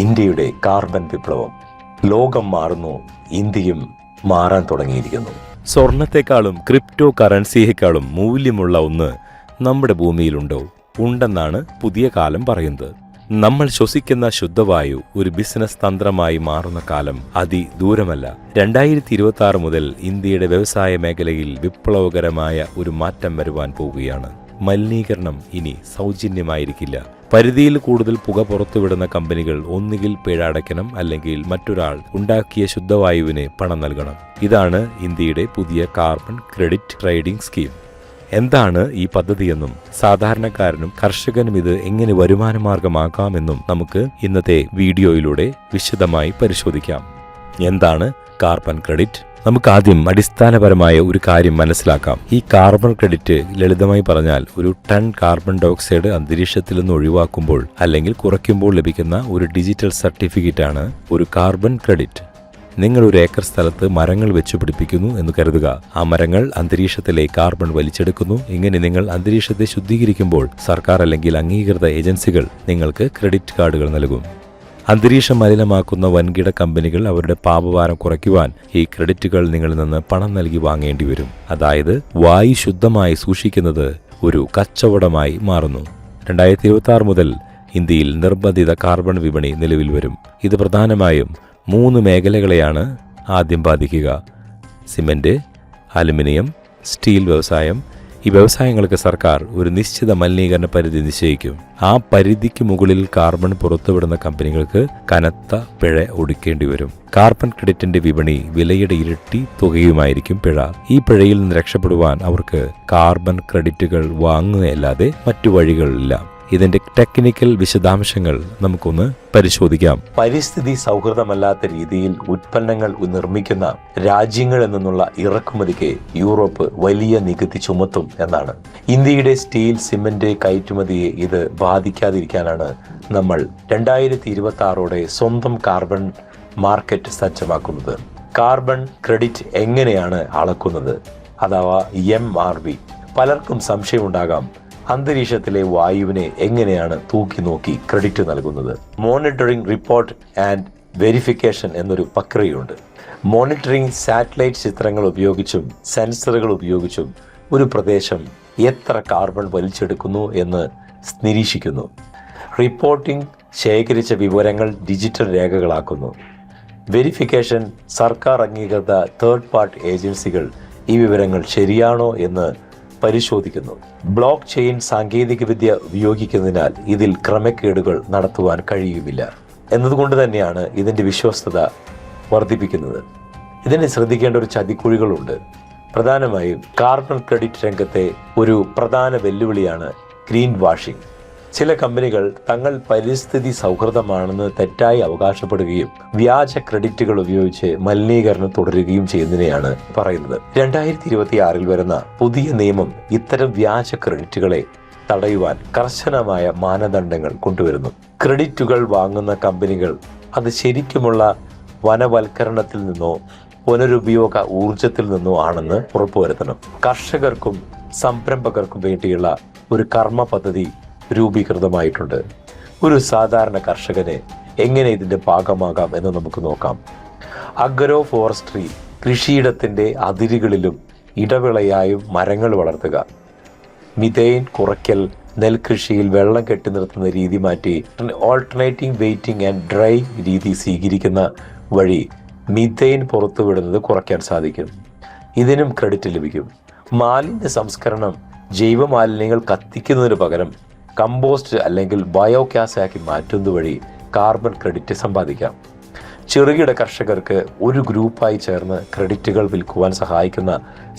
ഇന്ത്യയുടെ കാർബൺ വിപ്ലവം. ലോകം മാറുന്നു, ഇന്ത്യയും മാറാൻ തുടങ്ങിയിരിക്കുന്നു. സ്വർണത്തെക്കാളും ക്രിപ്റ്റോ കറൻസിയേക്കാളും മൂല്യമുള്ള ഒന്ന് നമ്മുടെ ഭൂമിയിലുണ്ടോ? ഉണ്ടെന്നാണ് പുതിയ കാലം പറയുന്നത്. നമ്മൾ ശ്വസിക്കുന്ന ശുദ്ധവായു ഒരു ബിസിനസ് തന്ത്രമായി മാറുന്ന കാലം അതിദൂരമല്ല. 2026 മുതൽ ഇന്ത്യയുടെ വ്യവസായ മേഖലയിൽ വിപ്ലവകരമായ ഒരു മാറ്റം വരുവാൻ പോവുകയാണ്. മലിനീകരണം ഇനി സൗജന്യമായിരിക്കില്ല. പരിധിയിൽ കൂടുതൽ പുക പുറത്തുവിടുന്ന കമ്പനികൾ ഒന്നുകിൽ പിഴ അടയ്ക്കണം, അല്ലെങ്കിൽ മറ്റൊരാൾ ഉണ്ടാക്കിയ ശുദ്ധവായുവിന് പണം നൽകണം. ഇതാണ് ഇന്ത്യയുടെ പുതിയ കാർബൺ ക്രെഡിറ്റ് ട്രേഡിംഗ് സ്കീം. എന്താണ് ഈ പദ്ധതിയെന്നും സാധാരണക്കാരനും കർഷകനും ഇത് എങ്ങനെ വരുമാനമാർഗമാക്കാമെന്നും നമുക്ക് ഇന്നത്തെ വീഡിയോയിലൂടെ വിശദമായി പരിശോധിക്കാം. എന്താണ് കാർബൺ ക്രെഡിറ്റ്? നമുക്ക് ആദ്യം അടിസ്ഥാനപരമായ ഒരു കാര്യം മനസ്സിലാക്കാം. ഈ കാർബൺ ക്രെഡിറ്റ് ലളിതമായി പറഞ്ഞാൽ ഒരു ടൺ കാർബൺ ഡയോക്സൈഡ് അന്തരീക്ഷത്തിൽ നിന്ന് ഒഴിവാക്കുമ്പോൾ അല്ലെങ്കിൽ കുറയ്ക്കുമ്പോൾ ലഭിക്കുന്ന ഒരു ഡിജിറ്റൽ സർട്ടിഫിക്കറ്റ് ആണ് ഒരു കാർബൺ ക്രെഡിറ്റ്. നിങ്ങൾ ഒരു ഏക്കർ സ്ഥലത്ത് മരങ്ങൾ വെച്ചു പിടിപ്പിക്കുന്നു എന്ന് കരുതുക. ആ മരങ്ങൾ അന്തരീക്ഷത്തിലെ കാർബൺ വലിച്ചെടുക്കുന്നു. ഇങ്ങനെ നിങ്ങൾ അന്തരീക്ഷത്തെ ശുദ്ധീകരിക്കുമ്പോൾ സർക്കാർ അല്ലെങ്കിൽ അംഗീകൃത ഏജൻസികൾ നിങ്ങൾക്ക് ക്രെഡിറ്റ് കാർഡുകൾ നൽകും. അന്തരീക്ഷം മലിനമാക്കുന്ന വൻകിട കമ്പനികൾ അവരുടെ പാപഭാരം കുറയ്ക്കുവാൻ ഈ ക്രെഡിറ്റുകൾ നിങ്ങളിൽ നിന്ന് പണം നൽകി വാങ്ങേണ്ടി വരും. അതായത് വായു ശുദ്ധമായി സൂക്ഷിക്കുന്നത് ഒരു കച്ചവടമായി മാറുന്നു. 2026 മുതൽ ഇന്ത്യയിൽ നിർബന്ധിത കാർബൺ വിപണി നിലവിൽ വരും. ഇത് പ്രധാനമായും 3 മേഖലകളെയാണ് ആദ്യം ബാധിക്കുക: സിമന്റ്, അലുമിനിയം, സ്റ്റീൽ വ്യവസായം. ഈ വ്യവസായങ്ങൾക്ക് സർക്കാർ ഒരു നിശ്ചിത മലിനീകരണ പരിധി നിശ്ചയിക്കും. ആ പരിധിക്ക് മുകളിൽ കാർബൺ പുറത്തുവിടുന്ന കമ്പനികൾക്ക് കനത്ത പിഴ ഒടുക്കേണ്ടി വരും. കാർബൺ ക്രെഡിറ്റിന്റെ വിപണി വിലയുടെ ഇരട്ടി തുകയുമായിരിക്കും പിഴ. ഈ പിഴയിൽ നിന്ന് രക്ഷപ്പെടുവാൻ അവർക്ക് കാർബൺ ക്രെഡിറ്റുകൾ വാങ്ങുകയല്ലാതെ മറ്റു വഴികളില്ല. ഇതിന്റെ ടെക്നിക്കൽ വിശദാംശങ്ങൾ നമുക്കൊന്ന് പരിശോധിക്കാം. പരിസ്ഥിതി സൗഹൃദമല്ലാത്ത രീതിയിൽ ഉൽപ്പന്നങ്ങൾ നിർമ്മിക്കുന്ന രാജ്യങ്ങളിൽ നിന്നുള്ള ഇറക്കുമതിക്ക് യൂറോപ്പ് വലിയ നികുതി ചുമത്തും എന്നാണ്. ഇന്ത്യയുടെ സ്റ്റീൽ, സിമന്റ് കയറ്റുമതിയെ ഇത് ബാധിക്കാതിരിക്കാനാണ് നമ്മൾ 2026 സ്വന്തം കാർബൺ മാർക്കറ്റ് സജ്ജമാക്കുന്നത്. കാർബൺ ക്രെഡിറ്റ് എങ്ങനെയാണ് അളക്കുന്നത്, അഥവാ MRV? പലർക്കും സംശയമുണ്ടാകാം, അന്തരീക്ഷത്തിലെ വായുവിനെ എങ്ങനെയാണ് തൂക്കി നോക്കി ക്രെഡിറ്റ് നൽകുന്നത്? മോണിറ്ററിംഗ്, റിപ്പോർട്ട് ആൻഡ് വെരിഫിക്കേഷൻ എന്നൊരു പ്രക്രിയയുണ്ട്. മോണിറ്ററിംഗ് സാറ്റലൈറ്റ് ചിത്രങ്ങൾ ഉപയോഗിച്ചും സെൻസറുകൾ ഉപയോഗിച്ചും ഒരു പ്രദേശം എത്ര കാർബൺ വലിച്ചെടുക്കുന്നു എന്ന് നിരീക്ഷിക്കുന്നു. റിപ്പോർട്ടിംഗ് ശേഖരിച്ച വിവരങ്ങൾ ഡിജിറ്റൽ രേഖകളാക്കുന്നു. വെരിഫിക്കേഷൻ സർക്കാർ അംഗീകൃത തേർഡ് പാർട്ടി ഏജൻസികൾ ഈ വിവരങ്ങൾ ശരിയാണോ എന്ന് പരിശോധിക്കുന്നു. ബ്ലോക്ക് ചെയിൻ സാങ്കേതികവിദ്യ ഉപയോഗിക്കുന്നതിനാൽ ഇതിൽ ക്രമക്കേടുകൾ നടത്തുവാൻ കഴിയുമില്ല എന്നതുകൊണ്ട് തന്നെയാണ് ഇതിന്റെ വിശ്വസ്തത വർദ്ധിപ്പിക്കുന്നത്. ഇതിനെ ശ്രദ്ധിക്കേണ്ട ഒരു ചതിക്കുഴികളുണ്ട്. പ്രധാനമായും കാർബൺ ക്രെഡിറ്റ് രംഗത്തെ ഒരു പ്രധാന വെല്ലുവിളിയാണ് ഗ്രീൻ വാഷിംഗ്. ചില കമ്പനികൾ തങ്ങൾ പരിസ്ഥിതി സൗഹൃദമാണെന്ന് തെറ്റായി അവകാശപ്പെടുകയും വ്യാജ ക്രെഡിറ്റുകൾ ഉപയോഗിച്ച് മലിനീകരണം തുടരുകയും ചെയ്യുന്നതിനെയാണ് പറയുന്നത്. 2026 വരുന്ന പുതിയ നിയമം ഇത്തരം വ്യാജ ക്രെഡിറ്റുകളെ തടയുവാൻ കർശനമായ മാനദണ്ഡങ്ങൾ കൊണ്ടുവരുന്നു. ക്രെഡിറ്റുകൾ വാങ്ങുന്ന കമ്പനികൾ അത് ശരിക്കുമുള്ള വനവൽക്കരണത്തിൽ നിന്നോ പുനരുപയോഗ ഊർജത്തിൽ നിന്നോ ആണെന്ന് ഉറപ്പുവരുത്തണം. കർഷകർക്കും സംരംഭകർക്കും വേണ്ടിയുള്ള ഒരു കർമ്മ പദ്ധതി രൂപീകൃതമായിട്ടുണ്ട്. ഒരു സാധാരണ കർഷകന് എങ്ങനെ ഇതിന്റെ ഭാഗമാകാം എന്ന് നമുക്ക് നോക്കാം. അഗ്രോ ഫോറസ്ട്രി, കൃഷിയിടത്തിന്റെ അതിരുകളിലും ഇടവിളയായും മരങ്ങൾ വളർത്തുക. മിഥെയ്ൻ കുറയ്ക്കൽ, നെൽകൃഷിയിൽ വെള്ളം കെട്ടി നിർത്തുന്ന രീതി മാറ്റി ഓൾട്ടർനേറ്റിംഗ് വെയിറ്റിംഗ് ആൻഡ് ഡ്രൈ രീതി സ്വീകരിക്കുന്ന വഴി മിഥെയ്ൻ പുറത്തുവിടുന്നത് കുറയ്ക്കാൻ സാധിക്കും. ഇതിനും ക്രെഡിറ്റ് ലഭിക്കും. മാലിന്യ സംസ്കരണം, ജൈവ മാലിന്യങ്ങൾ കത്തിക്കുന്നതിന് പകരം കമ്പോസ്റ്റ് അല്ലെങ്കിൽ ബയോഗ്യാസ് ആക്കി മാറ്റുന്നത് വഴി കാർബൺ ക്രെഡിറ്റ് സമ്പാദിക്കാം. ചെറുകിട കർഷകർക്ക് ഒരു ഗ്രൂപ്പായി ചേർന്ന് ക്രെഡിറ്റുകൾ വിൽക്കുവാൻ സഹായിക്കുന്ന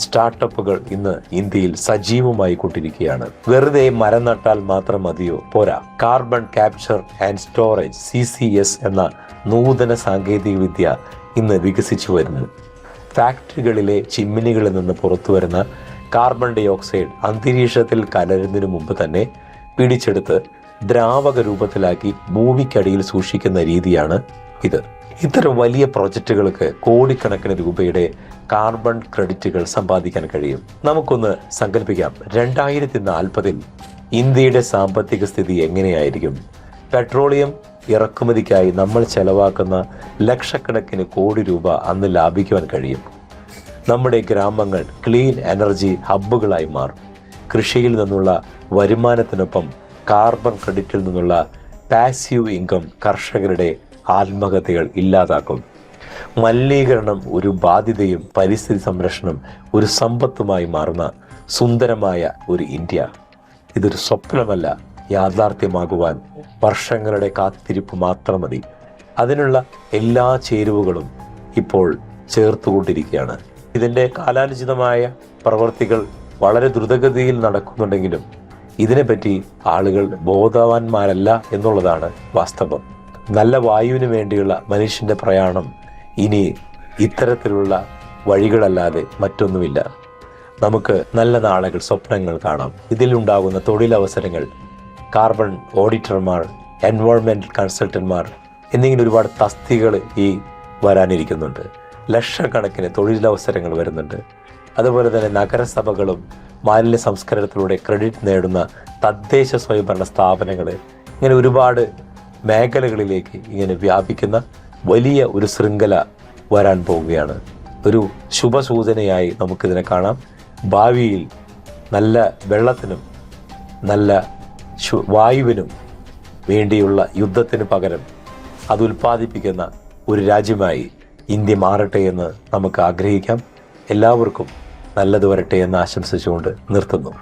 സ്റ്റാർട്ടപ്പുകൾ ഇന്ന് ഇന്ത്യയിൽ സജീവമായി കൊണ്ടിരിക്കുകയാണ്. വെറുതെ മരം നട്ടാൽ മാത്രം മതിയോ? പോരാ. Carbon capture and storage CCS എന്ന നൂതന സാങ്കേതിക വിദ്യ ഇന്ന് വികസിച്ചു വരുന്നു. ഫാക്ടറികളിലെ ചിമ്മിനികളിൽ നിന്ന് പുറത്തു വരുന്ന കാർബൺ ഡൈ ഓക്സൈഡ് അന്തരീക്ഷത്തിൽ കലരുന്നതിനു മുമ്പ് തന്നെ പിടിച്ചെടുത്ത് ദ്രാവക രൂപത്തിലാക്കി ഭൂമിക്കടിയിൽ സൂക്ഷിക്കുന്ന രീതിയാണ് ഇത്. ഇത്തരം വലിയ പ്രൊജക്റ്റുകൾക്ക് കോടിക്കണക്കിന് രൂപയുടെ കാർബൺ ക്രെഡിറ്റുകൾ സമ്പാദിക്കാൻ കഴിയും. നമുക്കൊന്ന് സങ്കല്പിക്കാം, 2040 ഇന്ത്യയുടെ സാമ്പത്തിക സ്ഥിതി എങ്ങനെയായിരിക്കും? പെട്രോളിയം ഇറക്കുമതിക്കായി നമ്മൾ ചെലവാക്കുന്ന ലക്ഷക്കണക്കിന് കോടി രൂപ അന്ന് ലാഭിക്കുവാൻ കഴിയും. നമ്മുടെ ഗ്രാമങ്ങൾ ക്ലീൻ എനർജി ഹബ്ബുകളായി മാറും. കൃഷിയിൽ നിന്നുള്ള വരുമാനത്തിനൊപ്പം കാർബൺ ക്രെഡിറ്റിൽ നിന്നുള്ള പാസീവ് ഇൻകം കർഷകരുടെ ആത്മഹത്യകൾ ഇല്ലാതാക്കും. മലിനീകരണം ഒരു ബാധ്യതയും പരിസ്ഥിതി സംരക്ഷണം ഒരു സമ്പത്തുമായി മാറുന്ന സുന്ദരമായ ഒരു ഇന്ത്യ. ഇതൊരു സ്വപ്നമല്ല, യാഥാർത്ഥ്യമാകുവാൻ വർഷങ്ങളുടെ കാത്തിരിപ്പ് മാത്രം മതി. അതിനുള്ള എല്ലാ ചേരുവകളും ഇപ്പോൾ ചേർത്തുകൊണ്ടിരിക്കുകയാണ്. ഇതിൻ്റെ കാലാനുചിതമായ പ്രവർത്തികൾ വളരെ ദ്രുതഗതിയിൽ നടക്കുന്നുണ്ടെങ്കിലും ഇതിനെപ്പറ്റി ആളുകൾ ബോധവാന്മാരല്ല എന്നുള്ളതാണ് വാസ്തവം. നല്ല വായുവിന് വേണ്ടിയുള്ള മനുഷ്യൻ്റെ പ്രയാണം ഇനി ഇത്തരത്തിലുള്ള വഴികളല്ലാതെ മറ്റൊന്നുമില്ല. നമുക്ക് നല്ല നാളുകൾ, സ്വപ്നങ്ങൾ കാണാം. ഇതിലുണ്ടാകുന്ന തൊഴിലവസരങ്ങൾ, കാർബൺ ഓഡിറ്റർമാർ, എൻവയോൺമെൻറ്റൽ കൺസൾട്ടന്മാർ എന്നിങ്ങനെ ഒരുപാട് തസ്തികകൾ ഈ വരാനിരിക്കുന്നുണ്ട്. ലക്ഷക്കണക്കിന് തൊഴിലവസരങ്ങൾ വരുന്നുണ്ട്. അതുപോലെ തന്നെ നഗരസഭകളും മാലിന്യ സംസ്കരണത്തിലൂടെ ക്രെഡിറ്റ് നേടുന്ന തദ്ദേശ സ്വയംഭരണ സ്ഥാപനങ്ങൾ, ഇങ്ങനെ ഒരുപാട് മേഖലകളിലേക്ക് ഇങ്ങനെ വ്യാപിക്കുന്ന വലിയ ഒരു ശൃംഖല വരാൻ പോവുകയാണ്. ഒരു ശുഭസൂചനയായി നമുക്കിതിനെ കാണാം. ഭാവിയിൽ നല്ല വെള്ളത്തിനും നല്ല വായുവിനും വേണ്ടിയുള്ള യുദ്ധത്തിന് പകരം അത് ഉൽപ്പാദിപ്പിക്കുന്ന ഒരു രാജ്യമായി ഇന്ത്യ മാറട്ടെ എന്ന് നമുക്ക് ആഗ്രഹിക്കാം. എല്ലാവർക്കും നല്ലത് വരട്ടെ എന്ന് ആശംസിച്ചുകൊണ്ട് നിർത്തുന്നു.